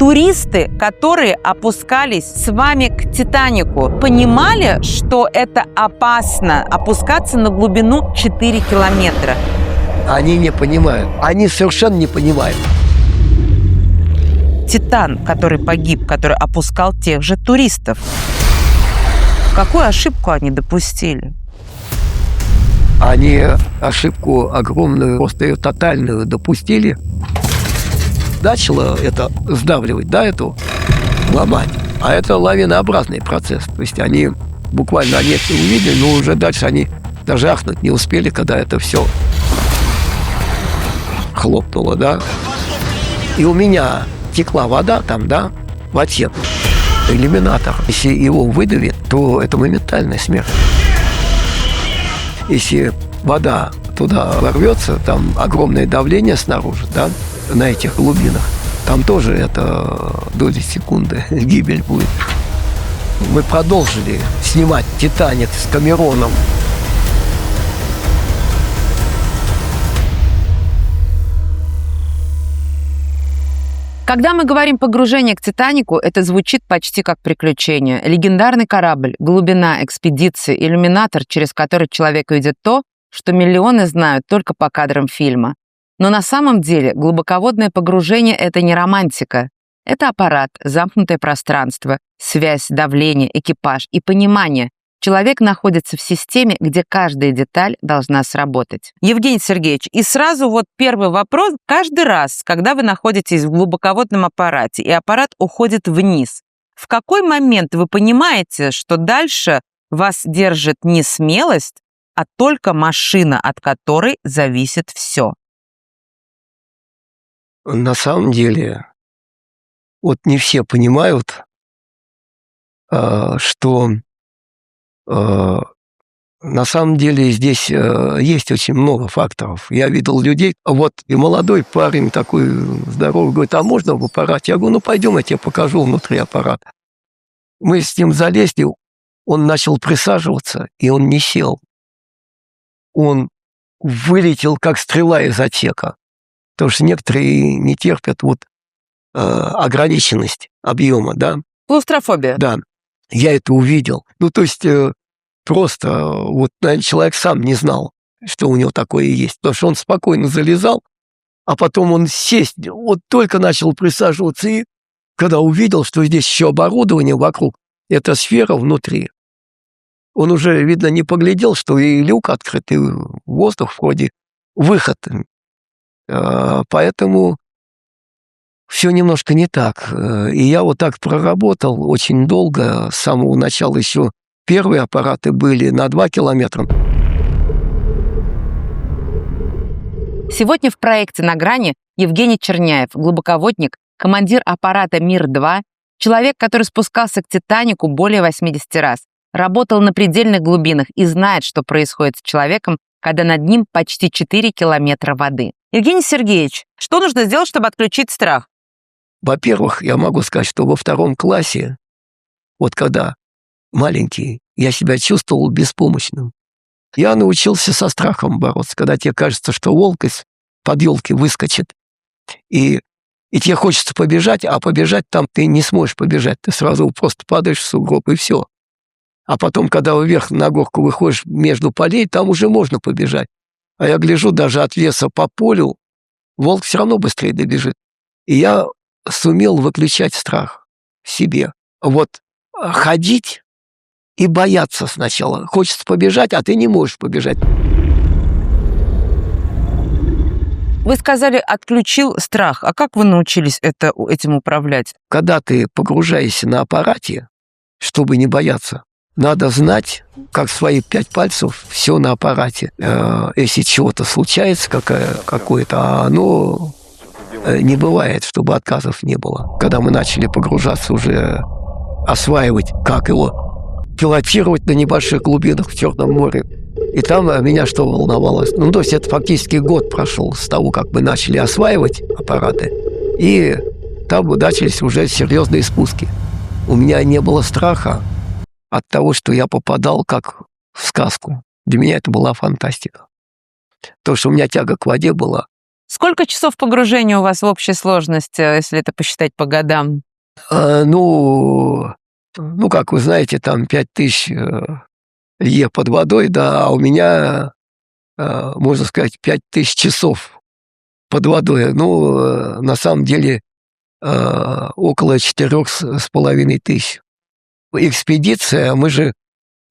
Туристы, которые опускались с вами к «Титанику», понимали, что это опасно опускаться на глубину 4 километра? Они не понимают. Они совершенно не понимают. «Титан», который погиб, который опускал тех же туристов. Какую ошибку они допустили? Они ошибку огромную, просто ее тотальную допустили. Начало это сдавливать, да, эту ломать. А это лавинообразный процесс. То есть они буквально это увидели, но уже дальше они даже ахнуть не успели, когда это все хлопнуло, да. И у меня текла вода там, да, в отсек. Иллюминатор. Если его выдавит, то это моментальная смерть. Если вода туда ворвется, там огромное давление снаружи, да, на этих глубинах, там тоже это доли секунды гибель будет. Мы продолжили снимать «Титаник» с Камероном. Когда мы говорим «погружение к «Титанику», это звучит почти как приключение. Легендарный корабль, глубина экспедиции, иллюминатор, через который человек видит то, что миллионы знают только по кадрам фильма. Но на самом деле глубоководное погружение — это не романтика. Это аппарат, замкнутое пространство, связь, давление, экипаж и понимание. Человек находится в системе, где каждая деталь должна сработать. Евгений Сергеевич, и сразу вот первый вопрос. Каждый раз, когда вы находитесь в глубоководном аппарате, и аппарат уходит вниз, в какой момент вы понимаете, что дальше вас держит не смелость, а только машина, от которой зависит все? На самом деле, вот не все понимают, что на самом деле здесь есть очень много факторов. Я видел людей, вот и молодой парень такой здоровый, говорит, а можно в аппарате? Я говорю, ну пойдем, я тебе покажу внутри аппарата. Мы с ним залезли, он начал присаживаться, и он не сел. Он вылетел, как стрела из отсека. Потому что некоторые не терпят вот ограниченность объема, да. Клаустрофобия. Да, я это увидел. Ну, то есть просто вот, наверное, человек сам не знал, что у него такое есть. Потому что он спокойно залезал, а потом он сесть, вот только начал присаживаться, и когда увидел, что здесь еще оборудование вокруг, эта сфера внутри, он уже, видно, не поглядел, что и люк открыт, и воздух вроде выход. Поэтому все немножко не так. И я вот так проработал очень долго, с самого начала еще первые аппараты были на 2 километра. Сегодня в проекте «На грани» Евгений Черняев, глубоководник, командир аппарата «Мир-2», человек, который спускался к «Титанику» более 80 раз, работал на предельных глубинах и знает, что происходит с человеком, когда над ним почти 4 километра воды. Евгений Сергеевич, что нужно сделать, чтобы отключить страх? Во-первых, я могу сказать, что во 2 классе, вот когда маленький, я себя чувствовал беспомощным. Я научился со страхом бороться, когда тебе кажется, что волк из-под елки выскочит, и тебе хочется побежать, а побежать там ты не сможешь побежать, ты сразу просто падаешь в сугроб, и все. А потом, когда вверх на горку выходишь между полей, там уже можно побежать. А я гляжу, даже от леса по полю, волк все равно быстрее добежит. И я сумел выключать страх в себе. Вот ходить и бояться сначала. Хочется побежать, а ты не можешь побежать. Вы сказали, отключил страх. А как вы научились этим управлять? Когда ты погружаешься на аппарате, чтобы не бояться, надо знать, как свои 5 пальцев, все на аппарате. Если чего-то случается, какое-то, а оно не бывает, чтобы отказов не было. Когда мы начали погружаться уже, осваивать, как его пилотировать на небольших глубинах в Черном море. И там меня что волновало? Ну, то есть это фактически год прошел с того, как мы начали осваивать аппараты. И там начались уже серьезные спуски. У меня не было страха от того, что я попадал как в сказку. Для меня это была фантастика. То, что у меня тяга к воде была, Сколько часов погружения у вас в общей сложности, если это посчитать по годам? Как вы знаете, там 5000 лье под водой, да, а у меня, можно сказать, 5000 часов под водой. На самом деле, около 4500. Экспедиция,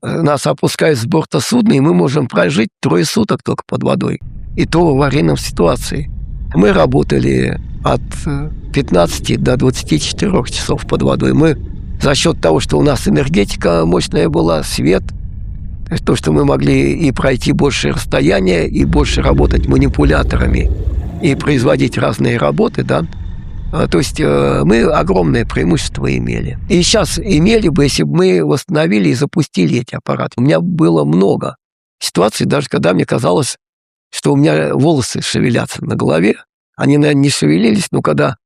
нас опускают с борта судна, и мы можем прожить 3 суток только под водой. И то в аварийной ситуации. Мы работали от 15 до 24 часов под водой. Мы за счет того, что у нас энергетика мощная была, свет, то, что мы могли и пройти большее расстояние, и больше работать манипуляторами, и производить разные работы, да. То есть мы огромное преимущество имели. И сейчас имели бы, если бы мы восстановили и запустили эти аппараты. У меня было много ситуаций, даже когда мне казалось, что у меня волосы шевелятся на голове. Они, наверное, не шевелились, но когда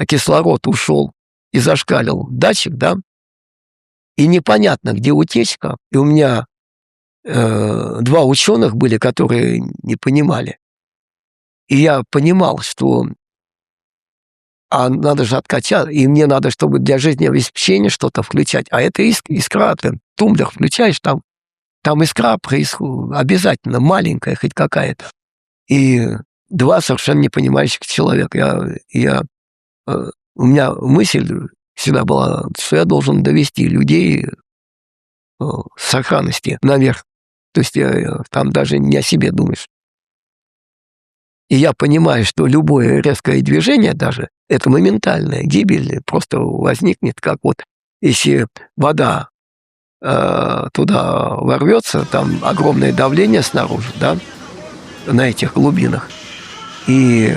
кислород ушел и зашкалил датчик, да, и непонятно, где утечка, и у меня 2 ученых были, которые не понимали. И я понимал, что надо же откачать, и мне надо, чтобы для жизнеобеспечения что-то включать. А это искра, ты тумблер включаешь, там искра происходит обязательно, маленькая хоть какая-то. И 2 совершенно не понимающих человека. У меня мысль всегда была, что я должен довести людей с сохранности наверх. То есть там даже не о себе думаешь. И я понимаю, что любое резкое движение даже, это моментальная гибель, просто возникнет, как вот, если вода туда ворвется, там огромное давление снаружи, да, на этих глубинах. И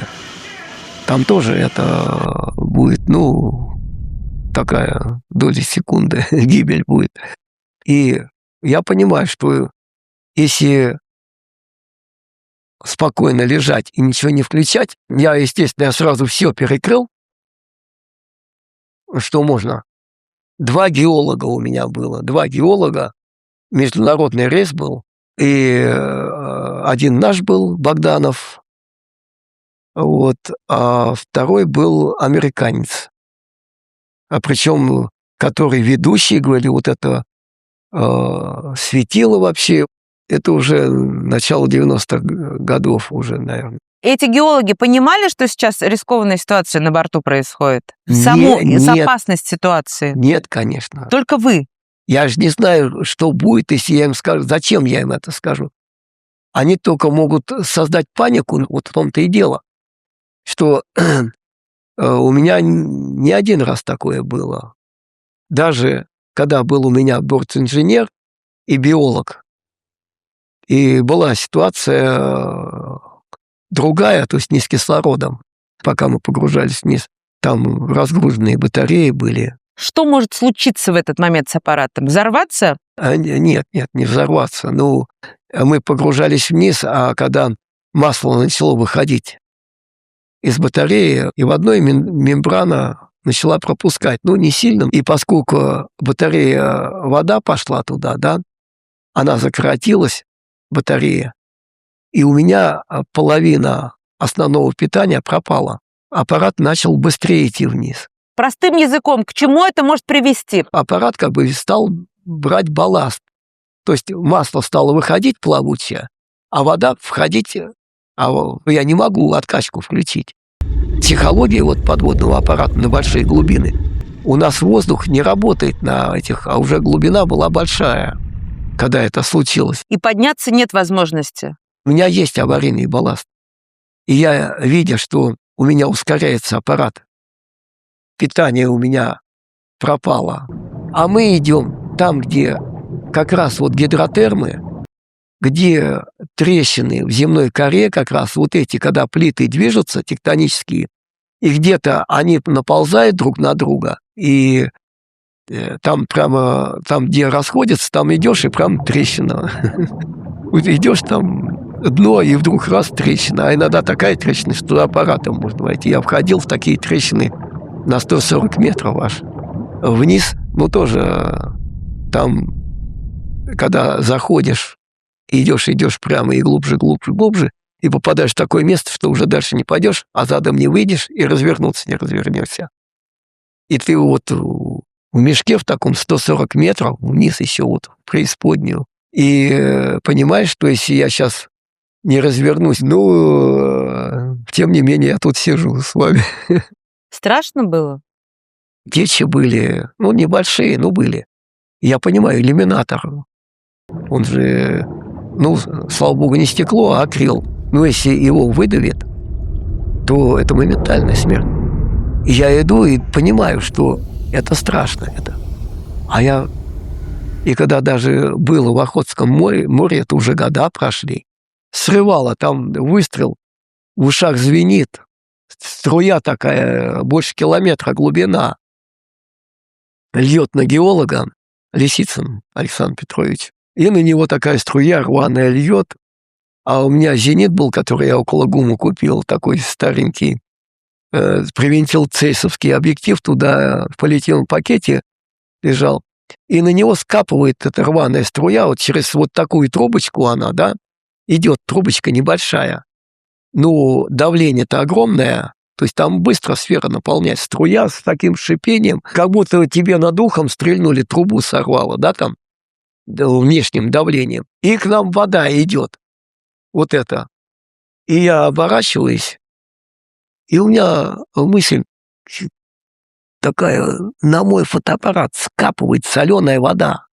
там тоже это будет, такая доля секунды гибель будет. И я понимаю, что если спокойно лежать и ничего не включать, естественно, сразу все перекрыл, что можно. 2 геолога у меня было, 2 геолога, международный рейс был, и один наш был, Богданов, а второй был американец. Причем, который ведущий, говорили, вот это светило вообще, это уже начало 90-х годов уже, наверное. Эти геологи понимали, что сейчас рискованная ситуация на борту происходит? Опасность ситуации? Нет, конечно. Только вы? Я же не знаю, что будет, если я им скажу. Зачем я им это скажу? Они только могут создать панику, вот в том-то и дело, что у меня не один раз такое было. Даже когда был у меня бортинженер и биолог, и была ситуация другая, то есть не с кислородом, пока мы погружались вниз, там разгруженные батареи были. Что может случиться в этот момент с аппаратом? Взорваться? Нет, не взорваться. Мы погружались вниз, а когда масло начало выходить из батареи, и в одной мембрана начала пропускать, не сильно. И поскольку батарея, вода пошла туда, да, она закоротилась, батарея, и у меня половина основного питания пропала. Аппарат начал быстрее идти вниз. Простым языком, к чему это может привести? Аппарат стал брать балласт. То есть масло стало выходить плавучее, а вода входить, я не могу откачку включить. Психология подводного аппарата на большие глубины. У нас воздух не работает на этих, а уже глубина была большая, когда это случилось. И подняться нет возможности. У меня есть аварийный балласт. И я, видя, что у меня ускоряется аппарат, питание у меня пропало, а мы идем там, где как раз гидротермы, где трещины в земной коре, как раз эти, когда плиты движутся, тектонические, и где-то они наползают друг на друга, и там прямо, там, где расходятся, там идешь, и прям трещина. Идешь там дно, и вдруг раз трещина, а иногда такая трещина, что аппаратом можно войти. Я входил в такие трещины на 140 метров аж. Вниз, тоже там, когда заходишь, идешь прямо и глубже, и попадаешь в такое место, что уже дальше не пойдешь, а задом не выйдешь и развернуться не развернешься. И ты вот в мешке в таком 140 метров вниз еще вот в преисподнюю. И понимаешь, что если я сейчас не развернусь, тем не менее я тут сижу с вами. Страшно было? Течи были, небольшие, но были. Я понимаю, иллюминатор. Он же, слава богу, не стекло, а акрил. Но если его выдавит, то это моментальная смерть. И я иду и понимаю, что это страшно. И когда даже было в Охотском море, это уже года прошли, срывало, там выстрел, в ушах звенит, струя такая, больше километра глубина. Льет на геолога Лисицын Александр Петрович. И на него такая струя рваная льет. А у меня зенит был, который я около ГУМа купил, такой старенький. Привинтил цейсовский объектив, туда в полиэтиленовом пакете лежал. И на него скапывает эта рваная струя, вот через вот такую трубочку она, идет, трубочка небольшая. Давление-то огромное, то есть там быстро сфера наполняется. Струя с таким шипением, как будто тебе над ухом стрельнули, трубу сорвало, там, внешним давлением. И к нам вода идет. Вот это. И я оборачиваюсь, и у меня мысль такая, на мой фотоаппарат скапывает соленая вода.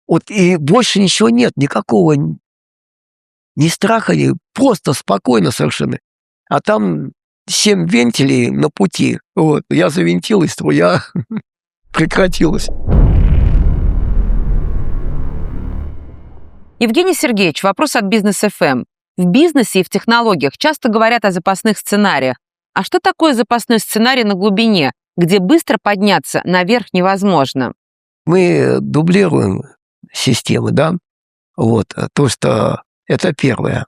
Вот и больше ничего нет, никакого ни страха, просто спокойно совершенно. А там 7 вентилей на пути. Вот, я завинтил, и струя прекратилась. Евгений Сергеевич, вопрос от Бизнес ФМ. В бизнесе и в технологиях часто говорят о запасных сценариях. А что такое запасной сценарий на глубине, где быстро подняться наверх невозможно? Мы дублируем системы, Вот, то, что это первое.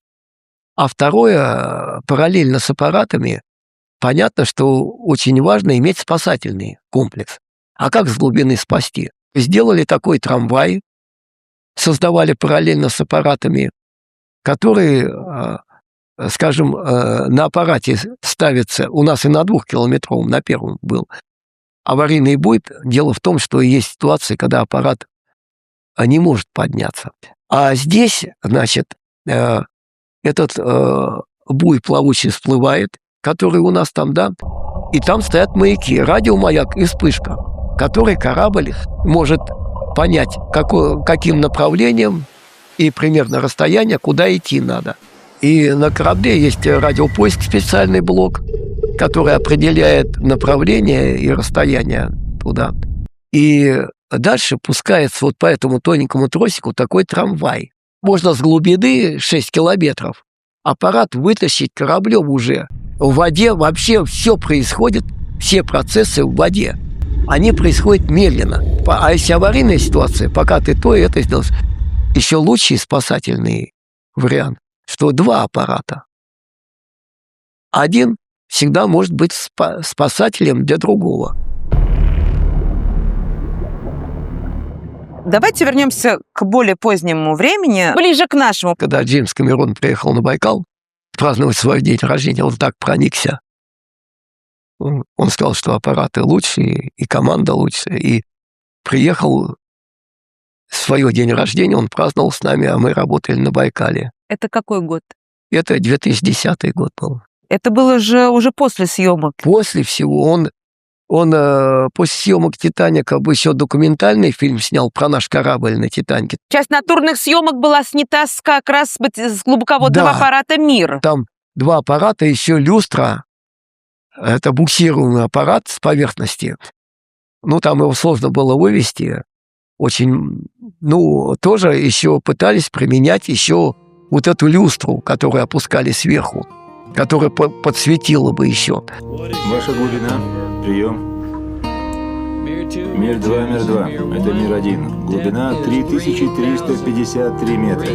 А второе, параллельно с аппаратами, понятно, что очень важно иметь спасательный комплекс. А как с глубины спасти? Сделали такой трамвай, создавали параллельно с аппаратами, который, скажем, на аппарате ставится, у нас и на 2-километровом, на первом был, аварийный буй. Дело в том, что есть ситуации, когда аппарат не может подняться. А здесь, значит, этот буй плавучий всплывает, который у нас там, и там стоят маяки, радиомаяк и вспышка, который корабль может понять, каким направлением и примерно расстояние, куда идти надо. И на корабле есть радиопоиск, специальный блок, который определяет направление и расстояние туда. И дальше пускается вот по этому тоненькому тросику такой трамвай. Можно с глубины 6 километров аппарат вытащить кораблем уже. В воде вообще все происходит, все процессы в воде. Они происходят медленно. А если аварийная ситуация, пока ты то и это сделаешь, еще лучший спасательный вариант, что 2 аппарата. Один всегда может быть спасателем для другого. Давайте вернемся к более позднему времени, ближе к нашему. Когда Джеймс Камерон приехал на Байкал праздновать свой день рождения, он так проникся. Он сказал, что аппараты лучше, и команда лучше. И приехал свой день рождения, он праздновал с нами, а мы работали на Байкале. Это какой год? Это 2010 год был. Это было же уже после съемок. После всего. Он после съемок «Титаника» еще документальный фильм снял про наш корабль на «Титанике». Часть натурных съемок была снята как раз с глубоководного аппарата «Мир». Там 2 аппарата, еще люстра. Это буксируемый аппарат с поверхности. Там его сложно было вывести. Очень, тоже еще пытались применять еще вот эту люстру, которую опускали сверху, которая подсветила бы еще. Ваша глубина. Прием. Мир 2, Мир 2. Это Мир 1. Глубина 3353 метра.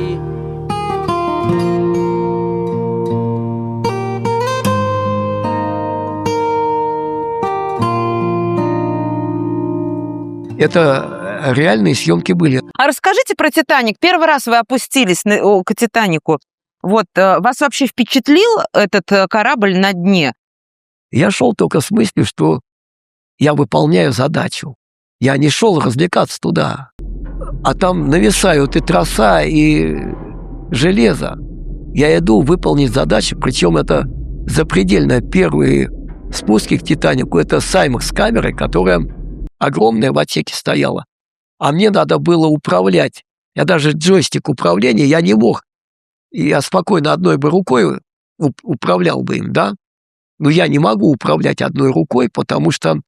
Это реальные съемки были. А расскажите про «Титаник». Первый раз вы опустились к «Титанику». Вот, вас вообще впечатлил этот корабль на дне? Я шел только с мыслью, что я выполняю задачу. Я не шел развлекаться туда. А там нависают и троса, и железо. Я иду выполнить задачу, причем это запредельно. Первые спуски к «Титанику» — это Саймах с камерой, которая огромная в отсеке стояла. А мне надо было управлять. Я даже джойстик управления я не мог. И я спокойно одной бы рукой управлял бы им, да? Но я не могу управлять одной рукой, потому что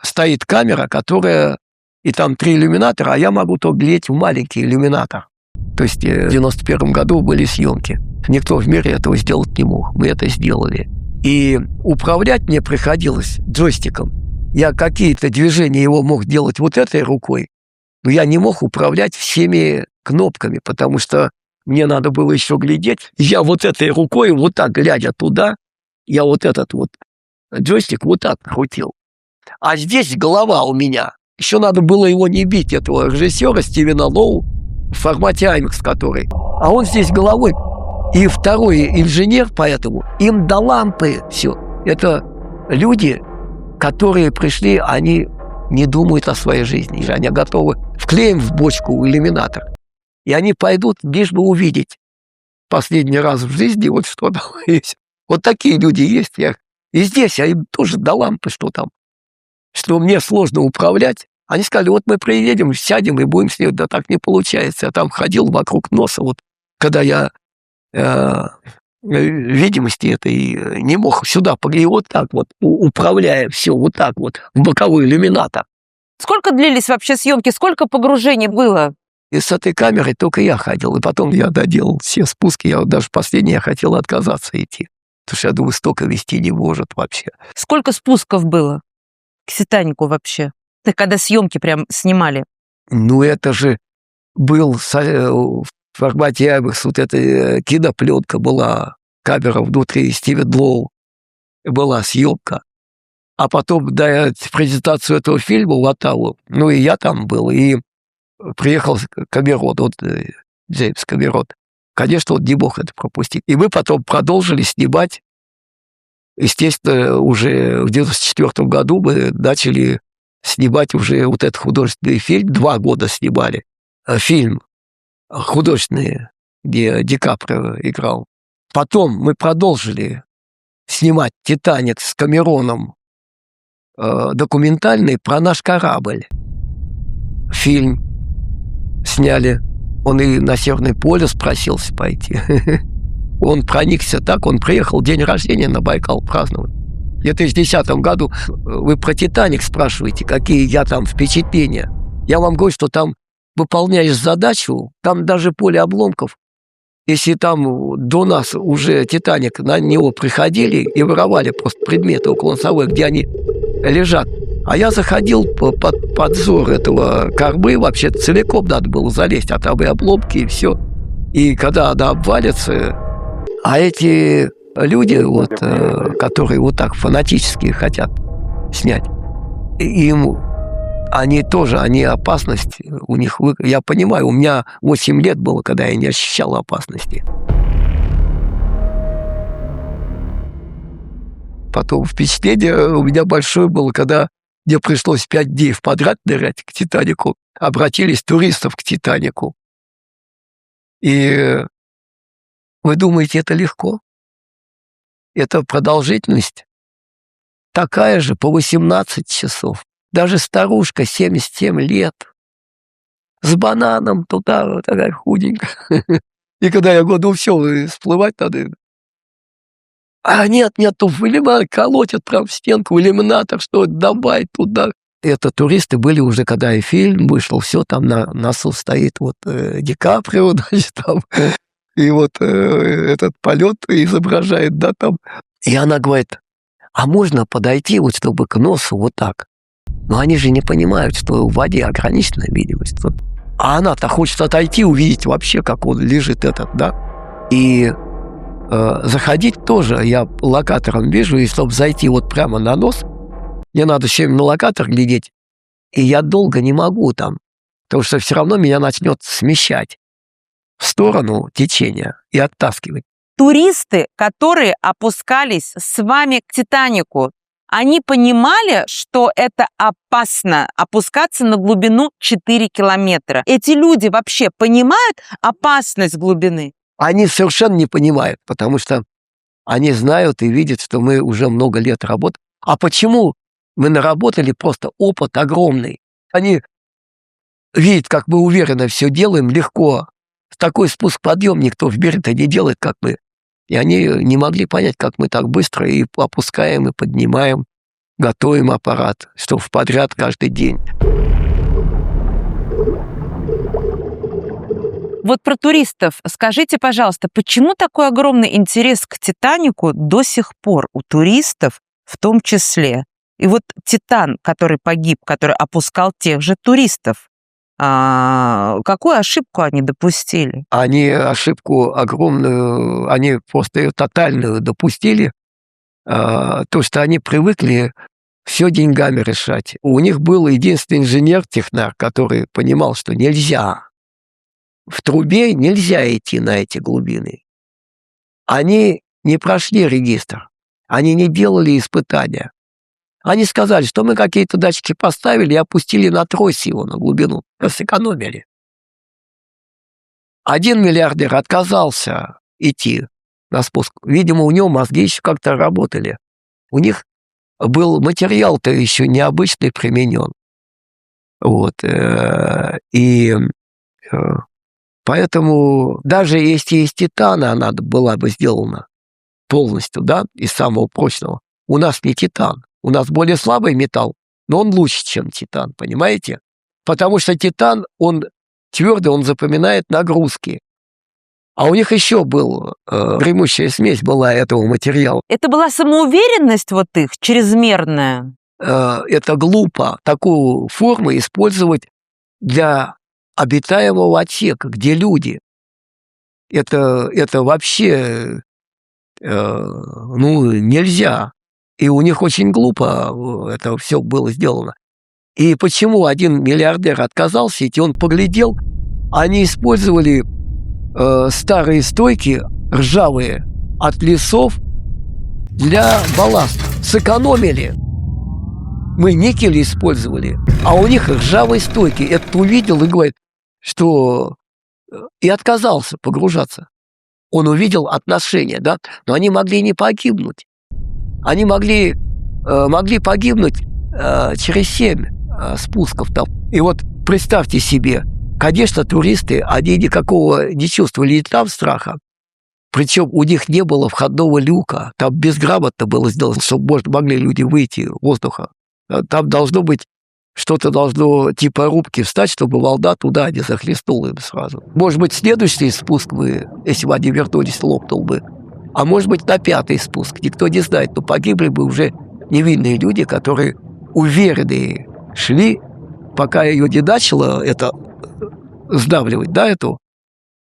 стоит камера, которая... И там 3 иллюминатора, а я могу только глядеть в маленький иллюминатор. То есть в 91 году были съемки. Никто в мире этого сделать не мог. Мы это сделали. И управлять мне приходилось джойстиком. Я какие-то движения его мог делать вот этой рукой, но я не мог управлять всеми кнопками, потому что мне надо было еще глядеть. Я вот этой рукой, вот так, глядя туда, я вот этот вот джойстик вот так крутил. А здесь голова у меня. Еще надо было его не бить, этого режиссера Стивена Лоу, в формате IMAX который. А он здесь головой. И второй инженер, поэтому им до лампы все. Это люди, которые пришли, они не думают о своей жизни. Они готовы вклеим в бочку иллюминатор. И они пойдут, лишь бы увидеть последний раз в жизни вот что там есть. Вот такие люди есть. И здесь, а им тоже до лампы что там. Что мне сложно управлять. Они сказали, вот мы приедем, сядем и будем с ней. Да так не получается. Я там ходил вокруг носа, вот когда я видимости этой не мог сюда, и вот так вот, управляя все вот так вот, в боковой иллюминатор. Сколько длились вообще съемки? Сколько погружений было? И с этой камерой только я ходил. И потом я доделал все спуски. Я вот даже последний я хотел отказаться идти. Потому что я думаю, столько вести не может вообще. Сколько спусков было к «Титанику» вообще? Когда съемки прям снимали? Ну, это же был в формате IMAX, вот эта кинопленка была, камера внутри, Стивен Лоу, была съемка. А потом, да, презентацию этого фильма в Оттаву, ну, и я там был, и приехал Камерон, вот Джеймс Камерон. Конечно, он не мог это пропустить. И мы потом продолжили снимать. Естественно, уже в 94 году мы начали снимать уже вот этот художественный фильм. 2 года снимали. Фильм художественный, где Ди Каприо играл. Потом мы продолжили снимать «Титаник» с Камероном, документальный про наш корабль. Фильм сняли. Он и на Северный полюс просился пойти. Он проникся так, он приехал день рождения на Байкал праздновать. В 2010 году вы про «Титаник» спрашиваете, какие я там впечатления. Я вам говорю, что там выполняешь задачу, там даже поле обломков. Если там до нас уже «Титаник», на него приходили и воровали просто предметы около носовой, где они лежат. А я заходил под подзор этого кормы, вообще целиком надо было залезть, а там и обломки, и все. И когда она обвалится, а эти люди, вот, которые вот так фанатически хотят снять, им они тоже, они опасность у них. Я понимаю, у меня 8 лет было, когда я не ощущал опасности. Потом впечатление у меня большое было, когда мне пришлось 5 дней подряд нырять к «Титанику». Обратились туристов к «Титанику». И вы думаете, это легко? Это продолжительность такая же, по 18 часов. Даже старушка, 77 лет, с бананом туда, вот такая худенькая. И когда я говорю, ну все, всплывать надо. А нет, иллюминатор колотят прям в стенку, иллюминатор, что добавить туда. Это туристы были уже, когда и фильм вышел, все, там на носу стоит вот Ди Каприо, значит, там, и вот этот полет изображает, да, там. И она говорит, а можно подойти, вот чтобы к носу вот так? Но они же не понимают, что в воде ограниченная видимость. А она-то хочет отойти, увидеть вообще, как он лежит этот, да? И заходить тоже я локатором вижу, и чтобы зайти вот прямо на нос, мне надо еще на локатор глядеть, и я долго не могу там, потому что все равно меня начнет смещать в сторону течения и оттаскивать. туристы, которые опускались с вами к «Титанику», они понимали, что это опасно опускаться на глубину 4 километра? Эти люди вообще понимают опасность глубины? Они совершенно не понимают, потому что они знают и видят, что мы уже много лет работаем. А почему мы наработали просто опыт огромный? Они видят, как мы уверенно все делаем, легко. Такой спуск-подъем никто в Беринте не делает, как мы. И они не могли понять, как мы так быстро и опускаем, и поднимаем, готовим аппарат, что в подряд каждый день. Вот про туристов скажите, пожалуйста, почему такой огромный интерес к «Титанику» до сих пор у туристов в том числе? И вот «Титан», который погиб, который опускал тех же туристов, какую ошибку они допустили? Они ошибку огромную, они просто ее тотальную допустили, то, что они привыкли все деньгами решать. У них был единственный инженер-технар, который понимал, что нельзя. В трубе нельзя идти на эти глубины. Они не прошли регистр, они не делали испытания. Они сказали, что мы какие-то датчики поставили и опустили на трость его на глубину, сэкономили. 1 миллиардер отказался идти на спуск. Видимо, у него мозги еще как-то работали. У них был материал-то еще необычный применен. Вот. Поэтому даже если из титана она была бы сделана полностью, да, из самого прочного, у нас не титан. У нас более слабый металл, но он лучше, чем титан, понимаете? Потому что титан, он твердый, он запоминает нагрузки. А у них еще был преимущая смесь была этого материала. Это была самоуверенность вот их, чрезмерная? Это глупо такую форму использовать для обитаемого отсека, где люди. Это вообще нельзя. И у них очень глупо это все было сделано. И почему 1 миллиардер отказался идти? Он поглядел, они использовали старые стойки ржавые от лесов для балласта. Сэкономили. Мы никель использовали, а у них ржавые стойки. Этот увидел и говорит, что... И отказался погружаться. Он увидел отношения, да? Но они могли не погибнуть. Они могли погибнуть через 7 спусков там. И вот представьте себе, конечно, туристы, они никакого не чувствовали и там страха. Причем у них не было входного люка. Там безграмотно было сделано, чтобы могли люди выйти воздуха. Там должно быть, что-то должно типа рубки встать, чтобы волна туда не захлестнула им сразу. Может быть, следующий спуск бы, если бы они вернулись, лопнул бы. А может быть, на 5-й спуск. Никто не знает, но погибли бы уже невинные люди, которые уверенные шли, пока ее не начало это сдавливать, да, эту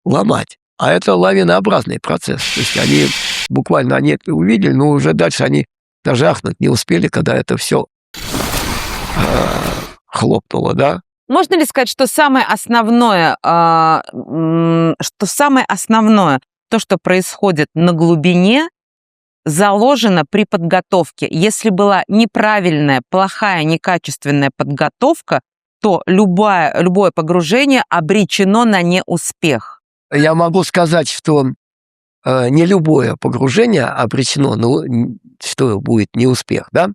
ломать. А это лавинообразный процесс. То есть они буквально они это увидели, но уже дальше они даже ахнуть не успели, когда это все хлопнуло, да. Можно ли сказать, что самое основное, то, что происходит на глубине, заложено при подготовке? Если была неправильная, плохая, некачественная подготовка, то любое погружение обречено на неуспех. Я могу сказать, что не любое погружение обречено, что будет неуспех, да?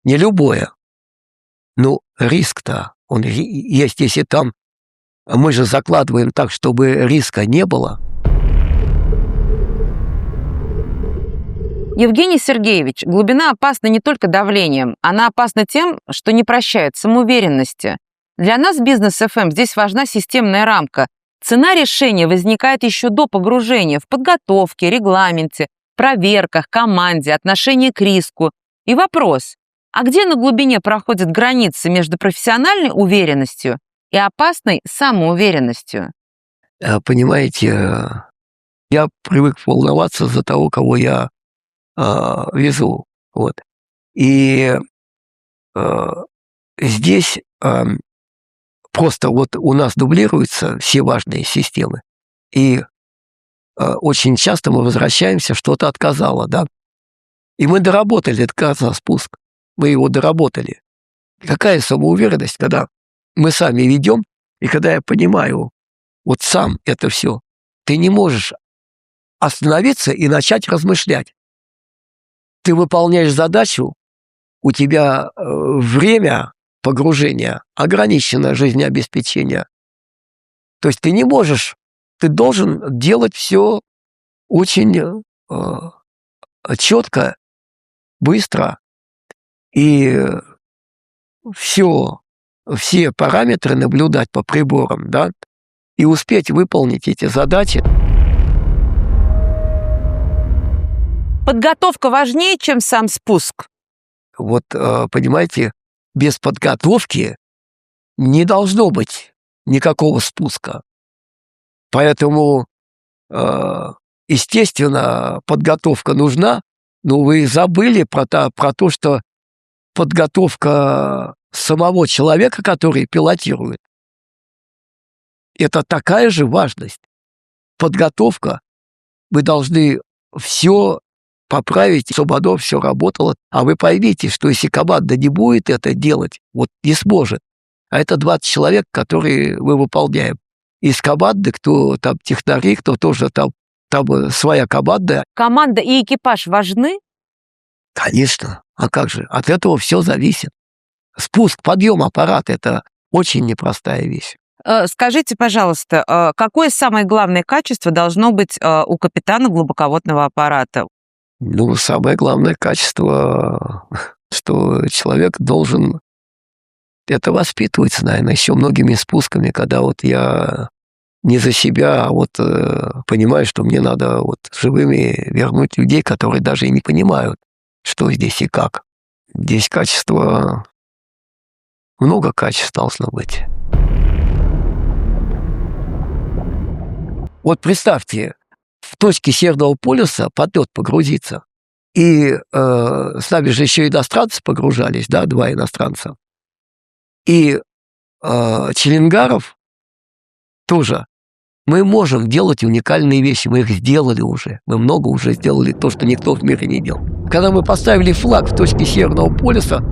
Не любое. Ну, риск-то, он есть, если там мы же закладываем так, чтобы риска не было. Евгений Сергеевич, глубина опасна не только давлением, она опасна тем, что не прощает самоуверенности. Для нас, Бизнес ФМ, здесь важна системная рамка. Цена решения возникает еще до погружения в подготовке, регламенте, проверках, команде, отношении к риску. И вопрос, а где на глубине проходят границы между профессиональной уверенностью и опасной самоуверенностью? Понимаете, я привык волноваться за того, кого я везу. Вот. И здесь просто вот у нас дублируются все важные системы. И очень часто мы возвращаемся, что-то отказало, да. И мы доработали этот спуск. Мы его доработали. Какая самоуверенность, когда мы сами ведем, и когда я понимаю, вот сам это все, ты не можешь остановиться и начать размышлять. Ты выполняешь задачу, у тебя время погружения, ограниченное жизнеобеспечение. То есть ты не можешь, ты должен делать все очень четко, быстро, и все параметры наблюдать по приборам, да, и успеть выполнить эти задачи. Подготовка важнее, чем сам спуск. Вот, понимаете, без подготовки не должно быть никакого спуска. Поэтому, естественно, подготовка нужна, но вы забыли про то, что подготовка самого человека, который пилотирует, это такая же важность. Подготовка, вы должны все поправить, чтобы оно все работало. А вы поймите, что если команда не будет это делать, вот не сможет, а это 20 человек, которые мы выполняем. Из команды, кто там технари, кто тоже там своя команда. Команда и экипаж важны? Конечно. А как же? От этого все зависит. Спуск, подъем аппарата – это очень непростая вещь. Скажите, пожалуйста, какое самое главное качество должно быть у капитана глубоководного аппарата? Ну, самое главное качество, что человек должен... Это воспитывается, наверное, еще многими спусками, когда вот я не за себя, а вот понимаю, что мне надо вот живыми вернуть людей, которые даже и не понимают, что здесь и как. Здесь качество... Много качеств должно быть. Вот представьте, в точке Северного полюса под лед погрузиться. И с нами же еще иностранцы погружались, да, 2 иностранца. И Челенгаров тоже. Мы можем делать уникальные вещи, мы их сделали уже. Мы много уже сделали, то, что никто в мире не делал. Когда мы поставили флаг в точке Северного полюса,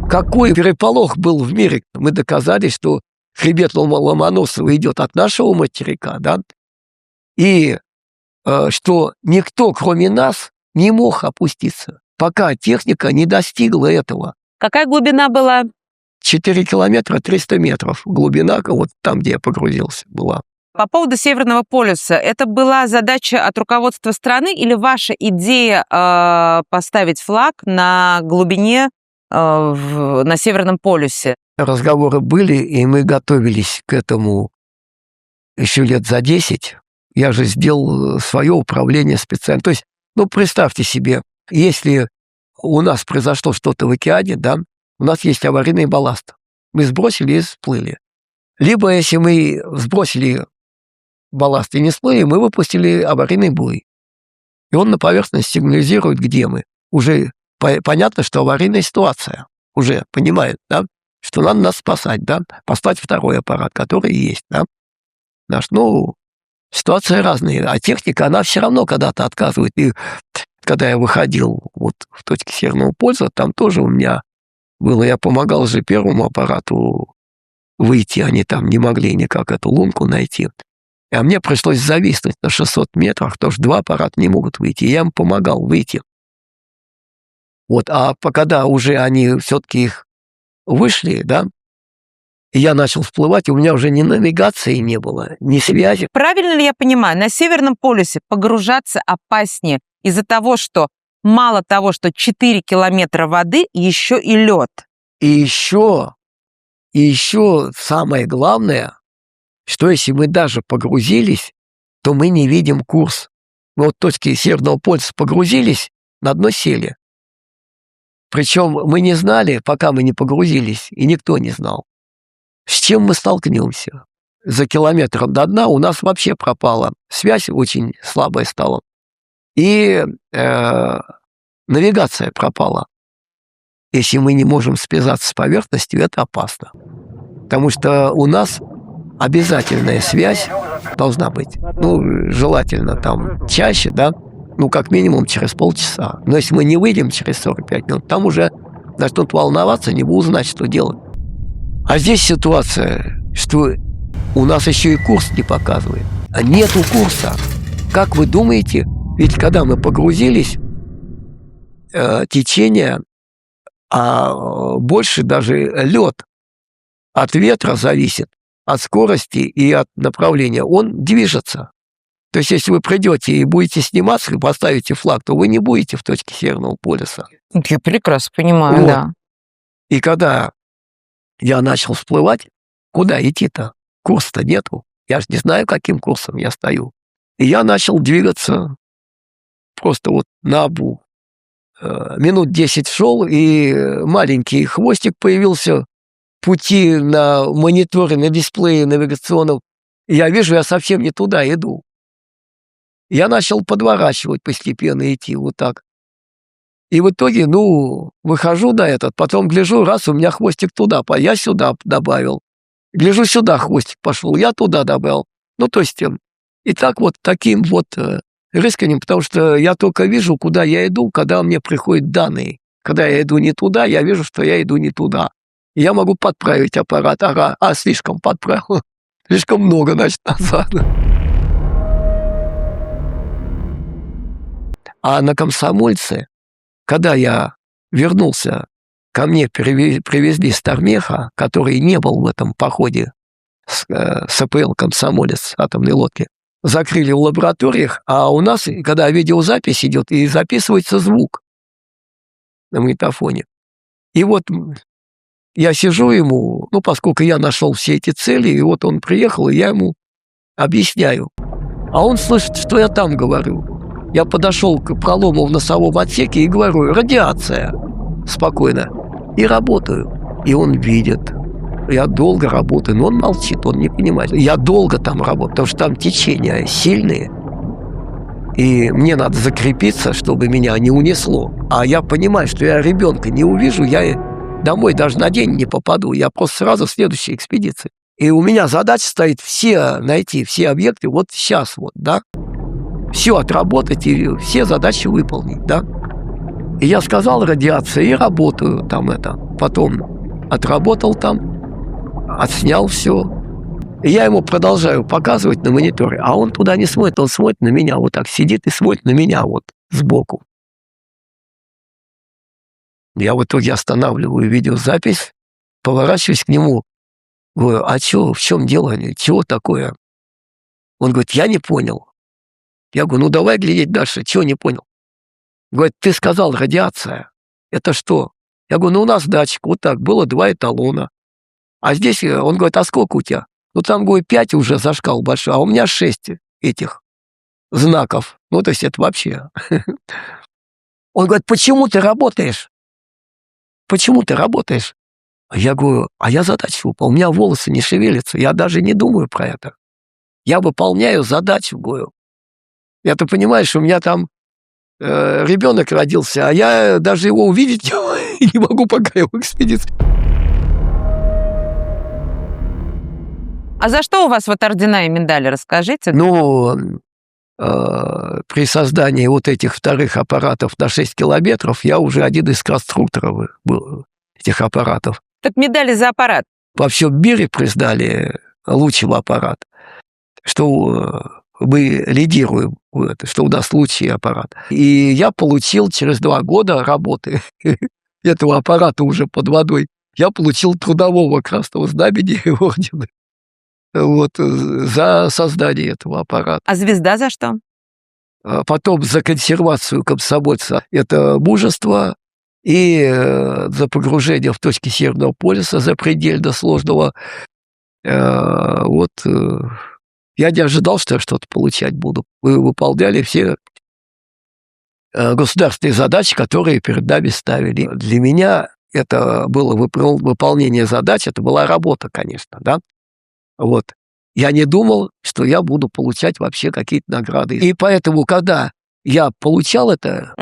какой переполох был в мире. Мы доказали, что хребет Ломоносова идет от нашего материка, да, и что никто, кроме нас, не мог опуститься, пока техника не достигла этого. Какая глубина была? 4 километра 300 метров глубина, вот там, где я погрузился, была. По поводу Северного полюса, это была задача от руководства страны или ваша идея поставить флаг на глубине на Северном полюсе? Разговоры были, и мы готовились к этому еще лет за 10. Я же сделал свое управление специально. То есть, ну, представьте себе, если у нас произошло что-то в океане, да, у нас есть аварийный балласт. Мы сбросили и всплыли. Либо, если мы сбросили балласт и не всплыли, мы выпустили аварийный буй. И он на поверхности сигнализирует, где мы. Уже понятно, что аварийная ситуация. Уже понимают, да, что надо нас спасать, да, послать второй аппарат, который есть, да. Ситуации разные, а техника, она все равно когда-то отказывает. И когда я выходил вот в точке Северного полюса, там тоже у меня было, я помогал же первому аппарату выйти, они там не могли никак эту лунку найти. А мне пришлось зависнуть на 600 метрах, потому что 2 аппарата не могут выйти, и я им помогал выйти. Вот, а когда уже они все-таки их вышли, да, и я начал всплывать, у меня уже ни навигации не было, ни связи. Правильно ли я понимаю, на Северном полюсе погружаться опаснее из-за того, что мало того, что 4 километра воды, еще и лед? И еще самое главное, что если мы даже погрузились, то мы не видим курс. Мы вот в точке Северного полюса погрузились, на дно сели. Причем мы не знали, пока мы не погрузились, и никто не знал, с чем мы столкнемся. За километром до дна у нас вообще пропала связь, очень слабая стала. И навигация пропала. Если мы не можем связаться с поверхностью, это опасно. Потому что у нас обязательная связь должна быть. Ну, желательно там чаще, да, ну, как минимум через полчаса. Но если мы не выйдем через 45 минут, там уже начнут волноваться, не будут знать, что делать. А здесь ситуация, что у нас еще и курс не показывает. А нету курса. Как вы думаете, ведь когда мы погрузились, течение, а больше даже лед от ветра зависит, от скорости и от направления. Он движется. То есть, если вы придете и будете сниматься, и поставите флаг, то вы не будете в точке Северного полюса. Я прекрасно понимаю, Вот. да. И когда я начал всплывать, куда идти-то? Курса-то нету. Я же не знаю, каким курсом я стою. И я начал двигаться просто вот наобум. Минут 10 шел, и маленький хвостик появился, пути на мониторе, на дисплее навигационном. И я вижу, я совсем не туда иду. Я начал подворачивать постепенно, идти вот так. И в итоге, выхожу на этот, потом гляжу, раз, у меня хвостик туда, я сюда добавил. Гляжу, сюда хвостик пошел, я туда добавил. То есть, и так вот таким вот рысканием, потому что я только вижу, куда я иду, когда мне приходят данные. Когда я иду не туда, я вижу, что я иду не туда. И я могу подправить аппарат. Слишком подправил. Слишком много, значит, назад. А на Комсомольце, когда я вернулся, ко мне привезли Стармеха, который не был в этом походе с АПЛ «Комсомолец» атомной лодки. Закрыли в лабораториях, а у нас, когда видеозапись идет, и записывается звук на магнитофоне. И вот я сижу ему, поскольку я нашел все эти цели, и вот он приехал, и я ему объясняю. А он слышит, что я там говорю. Я подошел к пролому в носовом отсеке и говорю: радиация. Спокойно. И работаю. И он видит. Я долго работаю, но он молчит, он не понимает. Я долго там работаю, потому что там течения сильные. И мне надо закрепиться, чтобы меня не унесло. А я понимаю, что я ребенка не увижу, я домой даже на день не попаду. Я просто сразу в следующей экспедиции. И у меня задача стоит найти все объекты вот сейчас вот, да. Все отработать и все задачи выполнить, да. И я сказал радиация, и работаю там это. Потом отработал там, отснял все. И я ему продолжаю показывать на мониторе, а он туда не смотрит, он смотрит на меня вот так, сидит и смотрит на меня вот сбоку. Я в итоге останавливаю видеозапись, поворачиваюсь к нему, говорю: а что, в чем дело, чего такое? Он говорит: я не понял. Я говорю: давай глядеть дальше, чего не понял? Говорит: ты сказал радиация. Это что? Я говорю: у нас датчик, вот так, было 2 эталона. А здесь, он говорит: а сколько у тебя? Там, говорит, 5 уже зашкал большой, а у меня 6 этих знаков. То есть это вообще. Он говорит: почему ты работаешь? Почему ты работаешь? Я говорю: а я задачу выполняю, у меня волосы не шевелятся, я даже не думаю про это. Я выполняю задачу, говорю. Я-то понимаешь, у меня там ребенок родился, а я даже его увидеть не могу, пока я в экспедиции. А за что у вас вот ордена и медали, расскажите? При создании вот этих вторых аппаратов на 6 километров я уже один из конструкторов был этих аппаратов. Так медали за аппарат. Во всем мире признали лучший аппарат, что мы лидируем, что у нас лучший аппарат. И я получил через 2 года работы этого аппарата уже под водой, я получил трудового Красного Знамени ордена. За создание этого аппарата. А звезда за что? Потом за консервацию Комсомольца это мужество, и за погружение в точки Северного полюса, за предельно сложного. Я не ожидал, что я что-то получать буду. Мы выполняли все государственные задачи, которые перед нами ставили. Для меня это было выполнение задач, это была работа, конечно, да. Я не думал, что я буду получать вообще какие-то награды. И поэтому, когда я получал это,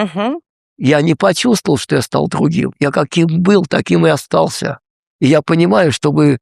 я не почувствовал, что я стал другим. Я каким был, таким и остался. И я понимаю, чтобы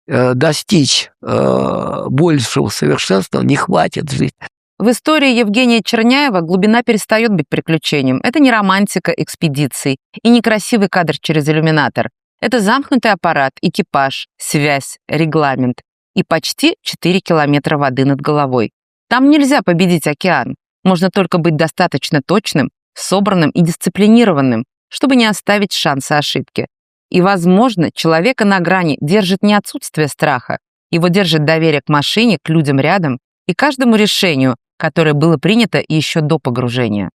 достичь большего совершенства не хватит жить. В истории Евгения Черняева глубина перестает быть приключением. Это не романтика экспедиций и не красивый кадр через иллюминатор. Это замкнутый аппарат, экипаж, связь, регламент и почти 4 километра воды над головой. Там нельзя победить океан. Можно только быть достаточно точным, собранным и дисциплинированным, чтобы не оставить шанса ошибки. И, возможно, человека на грани держит не отсутствие страха, его держит доверие к машине, к людям рядом и каждому решению, которое было принято еще до погружения.